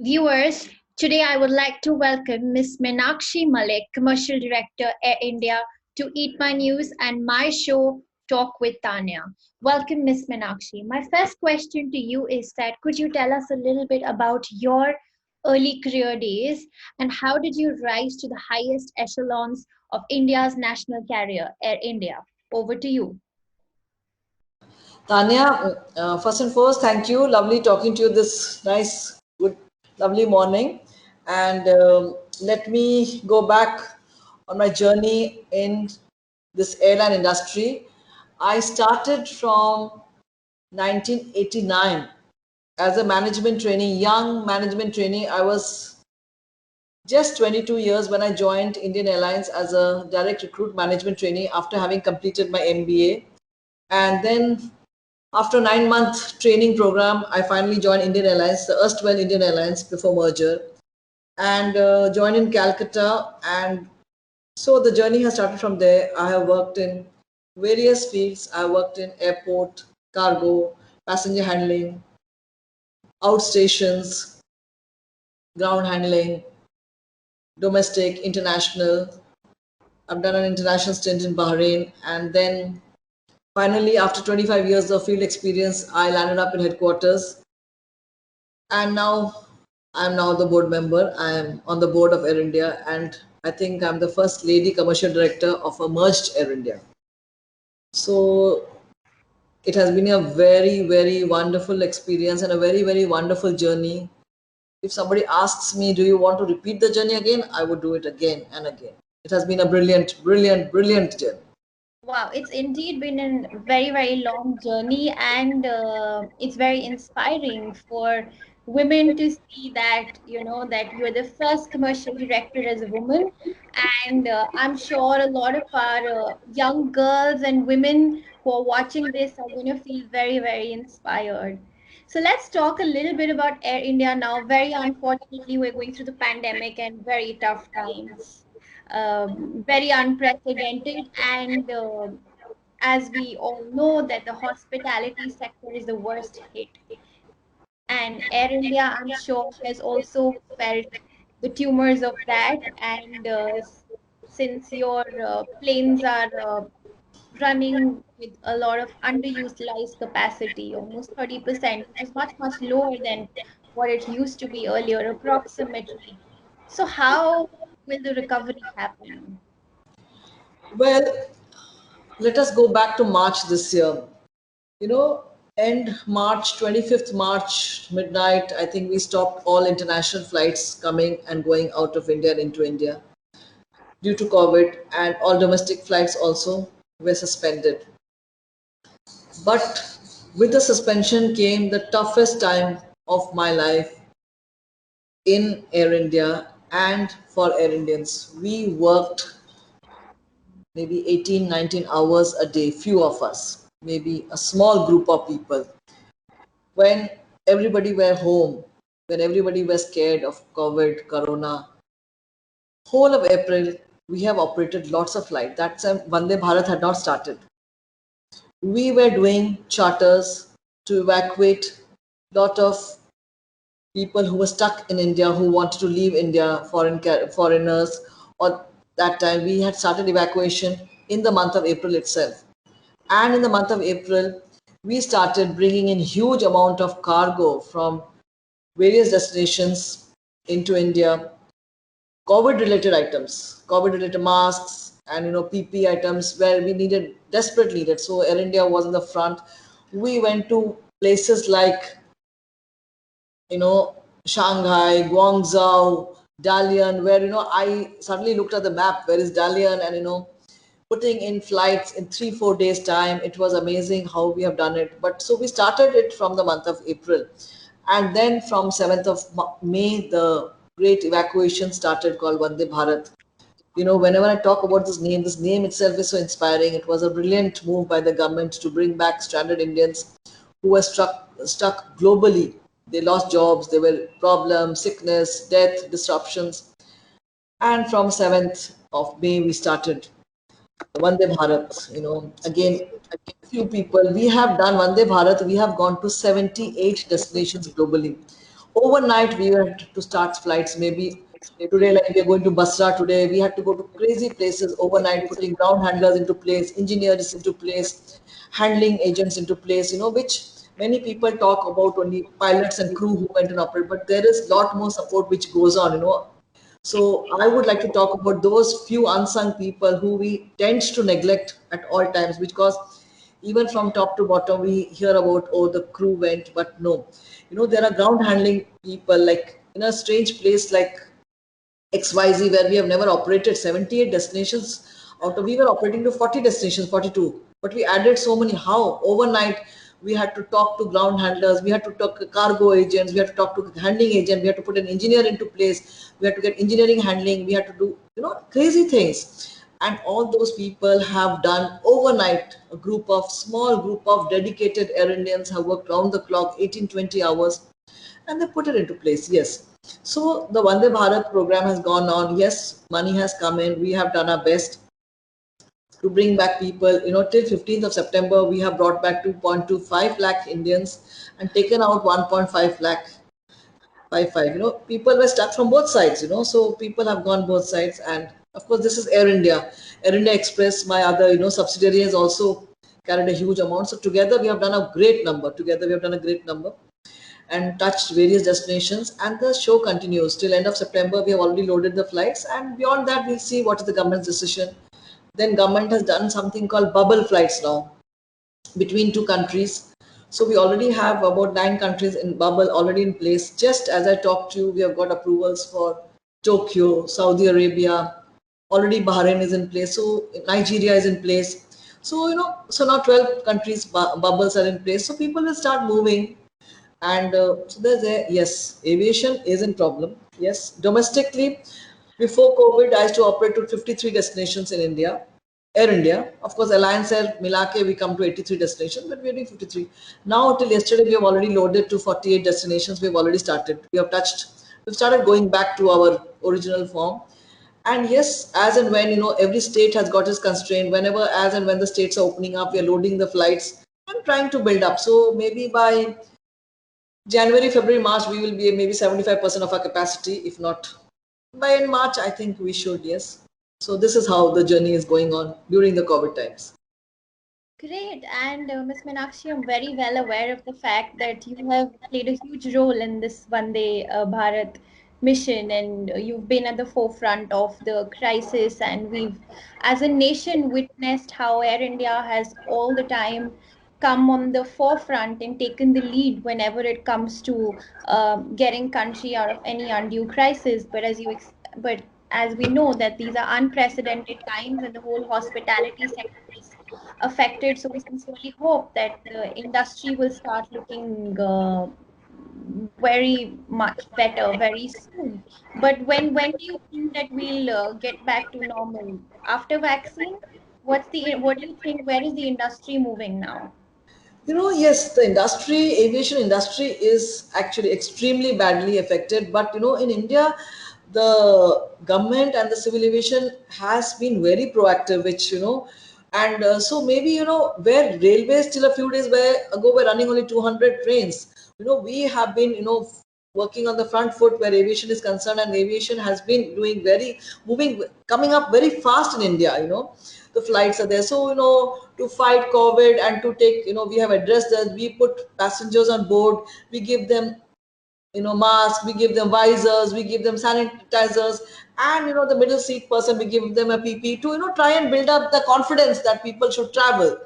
Viewers, today I would like to welcome Ms. Meenakshi Mallik, Commercial Director, Air India, to Eat My News and my show, Talk with Tanya. Welcome, Ms. Meenakshi. My first question to you is that could you tell us a little bit about your early career days and how did you rise to the highest echelons of India's national carrier, Air India? Over to you. Tanya, first and foremost, thank you. Lovely talking to you this nice, good, lovely morning. And let me go back on my journey in this airline industry. I started from 1989 as a management trainee, young management trainee. I was just 22 years when I joined Indian Airlines as a direct recruit management trainee after having completed my MBA. And then after a 9-month training program, I finally joined Indian Airlines, the erstwhile Indian Airlines before merger, and joined in Calcutta. And so the journey has started from there. I have worked in various fields. I worked in airport, cargo, passenger handling, outstations, ground handling, domestic, international. I've done an international stint in Bahrain, and then finally, after 25 years of field experience, I landed up in headquarters. And now I'm now the board member. I am on the board of Air India, and I think I'm the first lady commercial director of a merged Air India. So it has been a very, very wonderful experience and a very, very wonderful journey. If somebody asks me, do you want to repeat the journey again? I would do it again and again. It has been a brilliant, brilliant, brilliant journey. Wow, it's indeed been a very, very long journey, and it's very inspiring for women to see that, that you're the first commercial director as a woman. And I'm sure a lot of our young girls and women who are watching this are going to feel very, very inspired. So let's talk a little bit about Air India now. Very unfortunately, we're going through the pandemic and very tough times, very unprecedented, and as we all know that the hospitality sector is the worst hit, and Air India, I'm sure, has also felt the tumors of that. And since your planes are running with a lot of underutilized capacity, almost 30%, which is much, much lower than what it used to be earlier, approximately. So how will the recovery happen? Well, let us go back to March this year. You know, end March, 25th March, midnight, I think we stopped all international flights coming and going out of India and into India due to COVID, and all domestic flights also were suspended. But with the suspension came the toughest time of my life in Air India and for Air Indians. We worked maybe 18, 19 hours a day, few of us, maybe a small group of people. When everybody were home, when everybody was scared of COVID, Corona, whole of April, we have operated lots of flights. That time Vande Bharat had not started. We were doing charters to evacuate lot of people who were stuck in India, who wanted to leave India, foreigners. Or that time we had started evacuation in the month of April itself. And in the month of April, we started bringing in huge amount of cargo from various destinations into India, COVID related items, COVID related masks, and PP items where we needed, desperately needed. So Air India was in the front. We went to places like Shanghai, Guangzhou, Dalian, where I suddenly looked at the map, where is Dalian, and putting in flights in 3-4 days time. It was amazing how we have done it. But so we started it from the month of April, and then from 7th of May the great evacuation started, called Vande Bharat. Whenever I talk about this name itself is so inspiring. It was a brilliant move by the government to bring back stranded Indians who were stuck globally. They lost jobs, there were problems, sickness, death, disruptions. And from 7th of May, we started Vande Bharat. Again, few people. We have done Vande Bharat. We have gone to 78 destinations globally. overnight we had to start flights. Maybe today, like we are going to Basra today, we had to go to crazy places overnight, putting ground handlers into place, engineers into place, handling agents into place, which many people talk about only pilots and crew who went and operate, but there is a lot more support which goes on. So I would like to talk about those few unsung people who we tend to neglect at all times, because even from top to bottom we hear about, oh, the crew went, but no, there are ground handling people, like in a strange place like XYZ, where we have never operated 78 destinations out of, we were operating to 40 destinations, 42, but we added so many. How? Overnight, we had to talk to ground handlers, we had to talk to cargo agents, we had to talk to handling agent, we had to put an engineer into place, we had to get engineering handling, we had to do, crazy things. And all those people have done overnight. A group of small group of dedicated air Indians have worked round the clock, 18, 20 hours, and they put it into place. Yes. So the Vande Bharat program has gone on. Yes, money has come in. We have done our best to bring back people. Till 15th of September, we have brought back 2.25 lakh Indians and taken out 1.5 lakh. 55. People were stuck from both sides. So people have gone both sides, and of course, this is Air India. Air India Express, my other subsidiary, has also carried a huge amount. So together, we have done a great number. Together, we have done a great number and touched various destinations, and the show continues till end of September. We have already loaded the flights, and beyond that we'll see what is the government's decision. Then government has done something called bubble flights now between two countries. So we already have about 9 countries in bubble already in place. Just as I talked to you, we have got approvals for Tokyo, Saudi Arabia, already Bahrain is in place, so Nigeria is in place. So so now 12 countries bubbles are in place. So people will start moving, and so there's a, yes, aviation is in problem. Yes, domestically, before COVID, I used to operate to 53 destinations in India, Air India. Of course, Alliance Air, Milake, we come to 83 destinations, but we're doing 53. Now, till yesterday, we have already loaded to 48 destinations. We've already started. We've started going back to our original form. And yes, as and when, every state has got its constraint. Whenever, as and when the states are opening up, we are loading the flights and trying to build up. So maybe by January, February, March, we will be maybe 75% of our capacity, if not by in March, I think we should, yes. So this is how the journey is going on during the COVID times. Great. And Ms. Meenakshi, I'm very well aware of the fact that you have played a huge role in this Vande Bharat mission, and you've been at the forefront of the crisis. And we've, as a nation, witnessed how Air India has all the time come on the forefront and taken the lead whenever it comes to getting country out of any undue crisis. But as we know that these are unprecedented times and the whole hospitality sector is affected. So we sincerely hope that the industry will start looking very much better very soon. But when do you think that we'll get back to normal after vaccine? What do you think? Where is the industry moving now? Yes, the industry, aviation industry is actually extremely badly affected. But, in India, the government and the civil aviation has been very proactive, which, and so maybe, where railways till a few days ago were running only 200 trains, we have been, working on the front foot where aviation is concerned, and aviation has been doing very, moving, coming up very fast in India. The flights are there. So, to fight COVID and to take, we have addressed that. We put passengers on board, we give them, masks, we give them visors, we give them sanitizers, and, the middle seat person, we give them a PP to, try and build up the confidence that people should travel.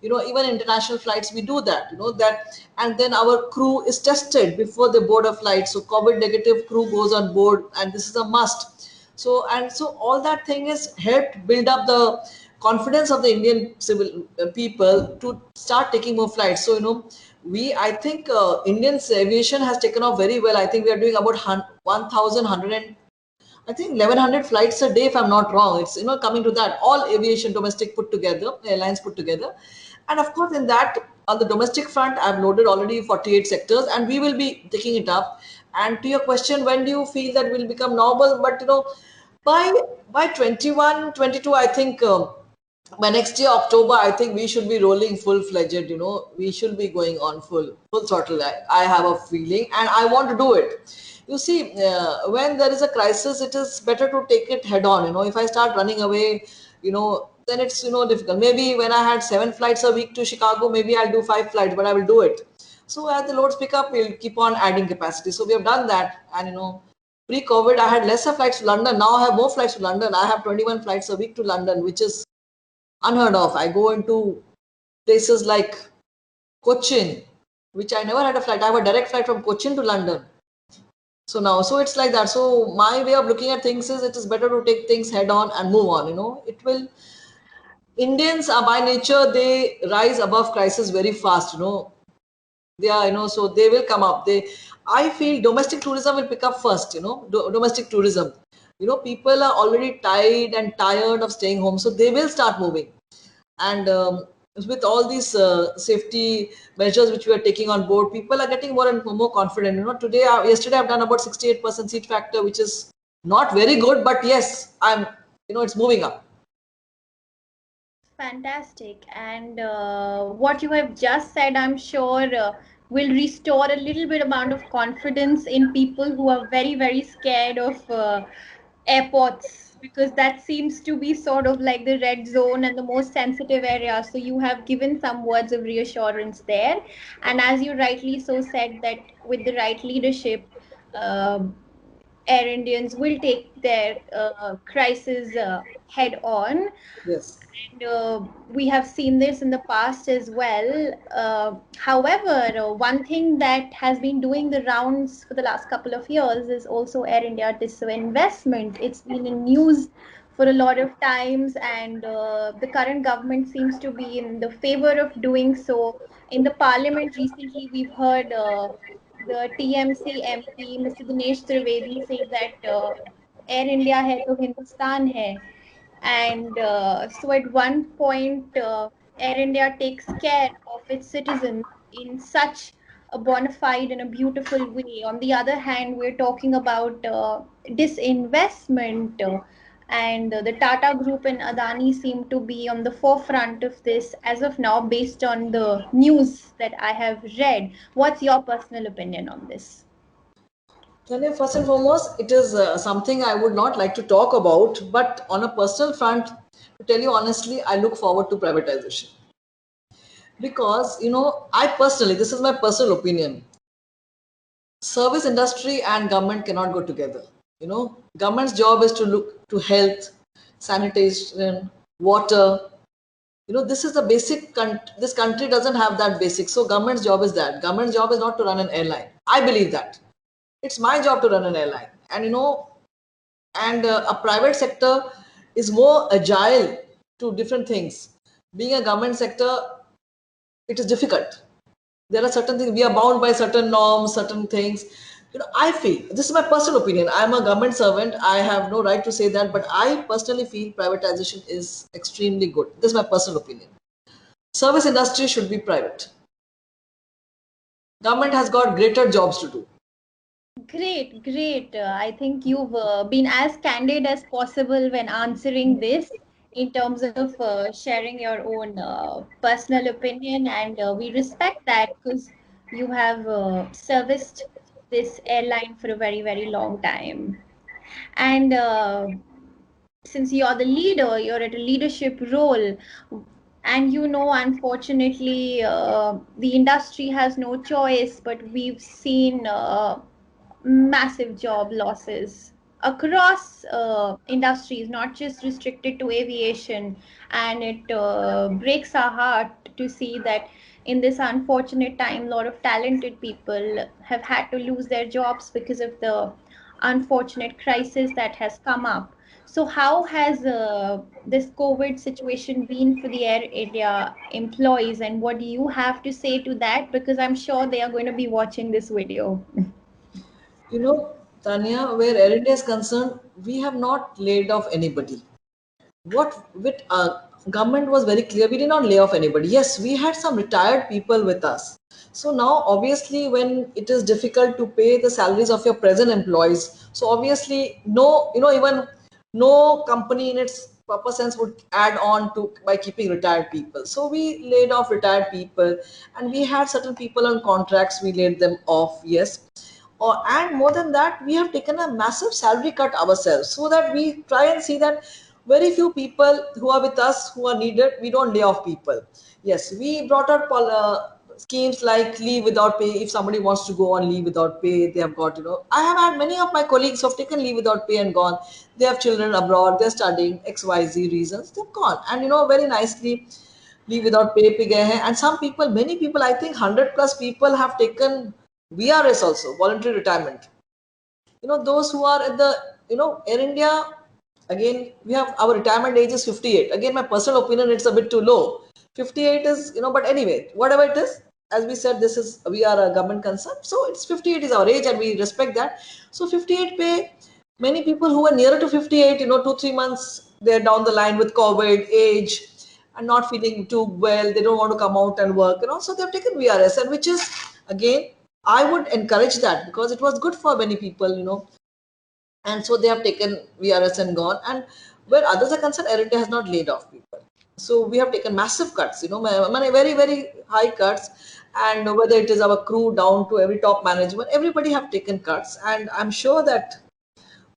Even international flights, we do that, that, and then our crew is tested before they board a flight. So COVID negative crew goes on board, and this is a must. So all that thing is helped build up the confidence of the Indian civil people to start taking more flights. So I think Indian aviation has taken off very well. I think we are doing about 1,100, I think 1,100 flights a day, if I'm not wrong. It's coming to that. All aviation, domestic put together, airlines put together, and of course in that, on the domestic front, I've loaded already 48 sectors, and we will be taking it up. And to your question, when do you feel that will become normal? But by 21, 22, I think. by next year October, I think we should be rolling full fledged. We should be going on full throttle. I have a feeling, and I want to do it. You see, when there is a crisis, it is better to take it head on. If I start running away, then it's difficult. Maybe when I had 7 flights a week to Chicago, maybe I'll do 5 flights, but I will do it. So as the loads pick up, we'll keep on adding capacity. So we have done that, and pre-COVID, I had lesser flights to London. Now I have more flights to London. I have 21 flights a week to London, which is unheard of. I go into places like Cochin, which I never had a flight. I have a direct flight from Cochin to London. So it's like that. So my way of looking at things is it is better to take things head on and move on. It will. Indians are by nature, they rise above crisis very fast. They are, so they will come up. I feel domestic tourism will pick up first. Domestic tourism. People are already tired of staying home, so they will start moving. And with all these safety measures which we are taking on board, people are getting more and more confident. Yesterday I've done about 68% seat factor, which is not very good, but yes, it's moving up. Fantastic. And what you have just said, I'm sure will restore a little bit amount of confidence in people who are very, very scared of airports, because that seems to be sort of like the red zone and the most sensitive area. So you have given some words of reassurance there. And as you rightly so said, that with the right leadership, uh, Air Indians will take their crisis head on. Yes. And we have seen this in the past as well. However, one thing that has been doing the rounds for the last couple of years is also Air India disinvestment. It's been in news for a lot of times, and the current government seems to be in the favor of doing so. In the parliament recently, we've heard the TMC MP, Mr. Dinesh Trivedi, say that Air India hai to Hindustan hai. And so at one point, Air India takes care of its citizens in such a bona fide and a beautiful way. On the other hand, we're talking about disinvestment, and the Tata Group and Adani seem to be on the forefront of this as of now, based on the news that I have read. What's your personal opinion on this? Tanya, first and foremost, it is something I would not like to talk about, but on a personal front, to tell you honestly, I look forward to privatization. Because, I personally, this is my personal opinion, service industry and government cannot go together. Government's job is to look to health, sanitation, water. This is the basic, this country doesn't have that basic. So government's job is that. Government's job is not to run an airline. I believe that. It's my job to run an airline. And a private sector is more agile to different things. Being a government sector, it is difficult. There are certain things we are bound by, certain norms, certain things. I feel, this is my personal opinion, I'm a government servant, I have no right to say that, but I personally feel privatization is extremely good. This is my personal opinion. Service industry should be private. Government has got greater jobs to do. Great, great. I think you've been as candid as possible when answering this in terms of sharing your own personal opinion, and we respect that because you have serviced this airline for a very, very long time. And since you're the leader, you're at a leadership role, and unfortunately, the industry has no choice, but we've seen massive job losses across industries, not just restricted to aviation. And it breaks our heart to see that in this unfortunate time, a lot of talented people have had to lose their jobs because of the unfortunate crisis that has come up. So, how has this COVID situation been for the Air India employees, and what do you have to say to that? Because I'm sure they are going to be watching this video. You know, Tanya, where Air India is concerned, we have not laid off anybody. What with government was very clear, we did not lay off anybody. Yes, we had some retired people with us. So now, obviously, when it is difficult to pay the salaries of your present employees, so obviously, no, even no company in its proper sense would add on to by keeping retired people. So we laid off retired people, and we had certain people on contracts. We laid them off, yes. And more than that, we have taken a massive salary cut ourselves, so that we try and see that very few people who are with us who are needed, we don't lay off people. Yes, we brought out schemes like leave without pay. If somebody wants to go on leave without pay, they have got, I have had many of my colleagues who have taken leave without pay and gone. They have children abroad, they're studying XYZ reasons, they've gone. And very nicely leave without pay pe gaye hain. And some people, many people, I think 100 plus people have taken VRS also, voluntary retirement. Those who are at the, Air India, again, we have our retirement age is 58. Again, my personal opinion, it's a bit too low. 58 is, but anyway, whatever it is, as we said, we are a government concern, so it's 58 is our age, and we respect that. So 58 pay, many people who are nearer to 58, 2 3 months, they're down the line with COVID, age, and not feeling too well, they don't want to come out and work, so they've taken VRS, and which is, again, I would encourage that, because it was good for many people, and so they have taken VRS and gone. And where others are concerned, Air India has not laid off people. So we have taken massive cuts, very, very high cuts. And whether it is our crew down to every top management, everybody have taken cuts. And I'm sure that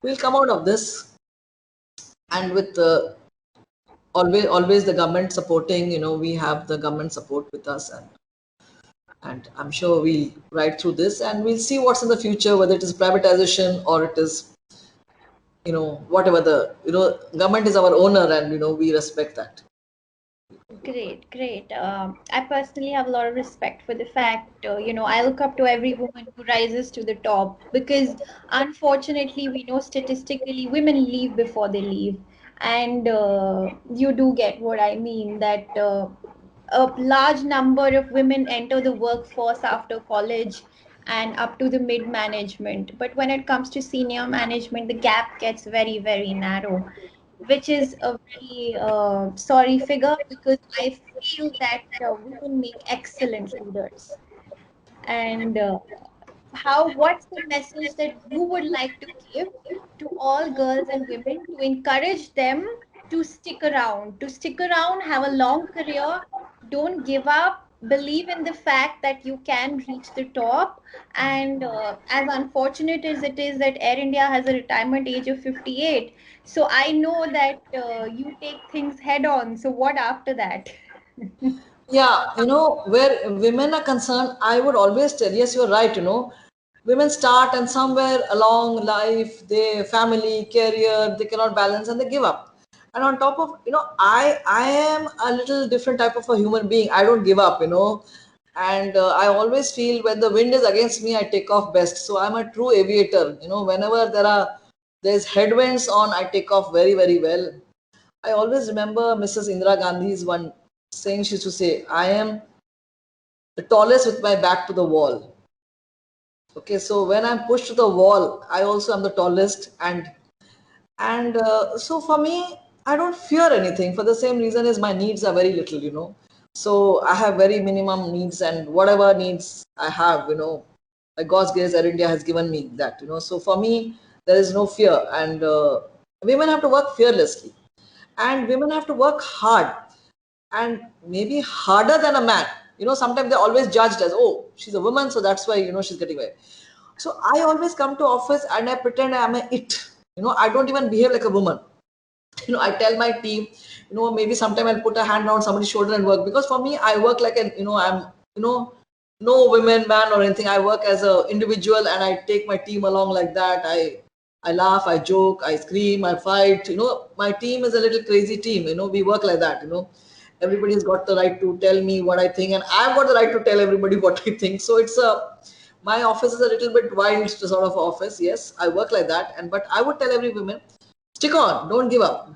we'll come out of this. And with always the government supporting, we have the government support with us. And I'm sure we'll ride through this, and we'll see what's in the future, whether it is privatization or it is, whatever the, government is our owner, and, we respect that. Great, great. I personally have a lot of respect for the fact, I look up to every woman who rises to the top, because unfortunately, we know statistically women leave before they leave. And you do get what I mean, that a large number of women enter the workforce after college and up to the mid management. But when it comes to senior management, the gap gets very, very narrow, which is a very sorry figure, because I feel that women make excellent leaders. And what's the message that you would like to give to all girls and women to encourage them to stick around, have a long career, don't give up, believe in the fact that you can reach the top. And as unfortunate as it is that Air India has a retirement age of 58, so I know that you take things head on. So what after that? Yeah, where women are concerned, I would always tell, yes, you're right, women start, and somewhere along life, their family, career, they cannot balance, and they give up. And on top of, I am a little different type of a human being. I don't give up, and I always feel when the wind is against me, I take off best. So I'm a true aviator, whenever there's headwinds on, I take off very, very well. I always remember Mrs. Indira Gandhi's one saying. She used to say, I am the tallest with my back to the wall. Okay, so when I'm pushed to the wall, I also am the tallest. And so for me, I don't fear anything, for the same reason as my needs are very little, So I have very minimum needs, and whatever needs I have, by God's grace, Air India has given me that, So for me, there is no fear. And women have to work fearlessly, and women have to work hard, and maybe harder than a man. Sometimes they're always judged as, oh, she's a woman, so that's why, she's getting away. So I always come to office and I pretend I'm a it. I don't even behave like a woman. I tell my team, maybe sometime I'll put a hand on somebody's shoulder and work, because for me, I work like an, I'm, you know, no women, man, or anything. I work as an individual, and I take my team along like that. I laugh, I joke, I scream, I fight. My team is a little crazy team. We work like that. Everybody's got the right to tell me what I think, and I've got the right to tell everybody what I think. So it's a my office is a little bit wild sort of office. Yes, I work like that, and but I would tell every woman, stick on, don't give up.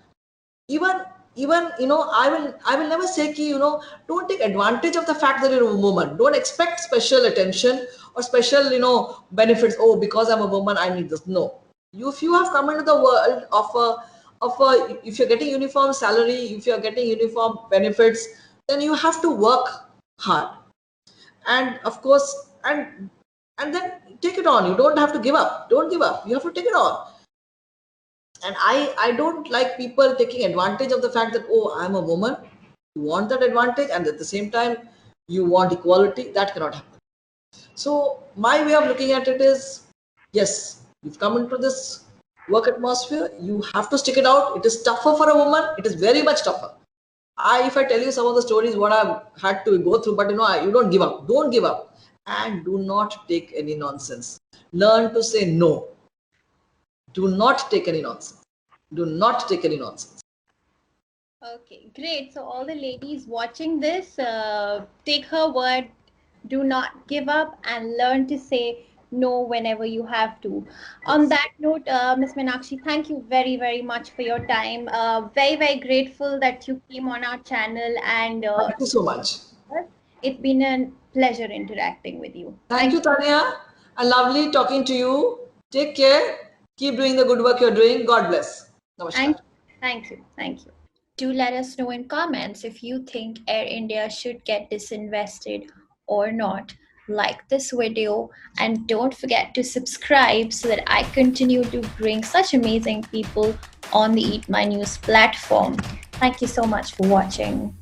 Even I will never say ki, don't take advantage of the fact that you're a woman. Don't expect special attention or special benefits. Oh, because I'm a woman, I need this. No, if you have come into the world of if you're getting uniform salary, if you're getting uniform benefits, then you have to work hard. And of course, and then take it on. You don't have to give up. Don't give up. You have to take it on. And I don't like people taking advantage of the fact that, oh, I'm a woman. You want that advantage, and at the same time, you want equality. That cannot happen. So my way of looking at it is, yes, you've come into this work atmosphere, you have to stick it out. It is tougher for a woman. It is very much tougher. If I tell you some of the stories what I've had to go through, but you don't give up. Don't give up, and do not take any nonsense. Learn to say no. Do not take any nonsense. Do not take any nonsense. Okay, great. So all the ladies watching this, take her word, do not give up, and learn to say no whenever you have to. On Yes. that note, Miss Meenakshi, thank you very, very much for your time. Very, very grateful that you came on our channel and Thank you so much. it's been a pleasure interacting with you. Thank Thank you, Tanya. And lovely talking to you. Take care. Keep doing the good work you're doing. God bless. thank Namaskar. thank you. Thank you. Do let us know in comments if you think Air India should get disinvested or not. Like this video and don't forget to subscribe so that I continue to bring such amazing people on the Eat My News platform. Thank you so much for watching.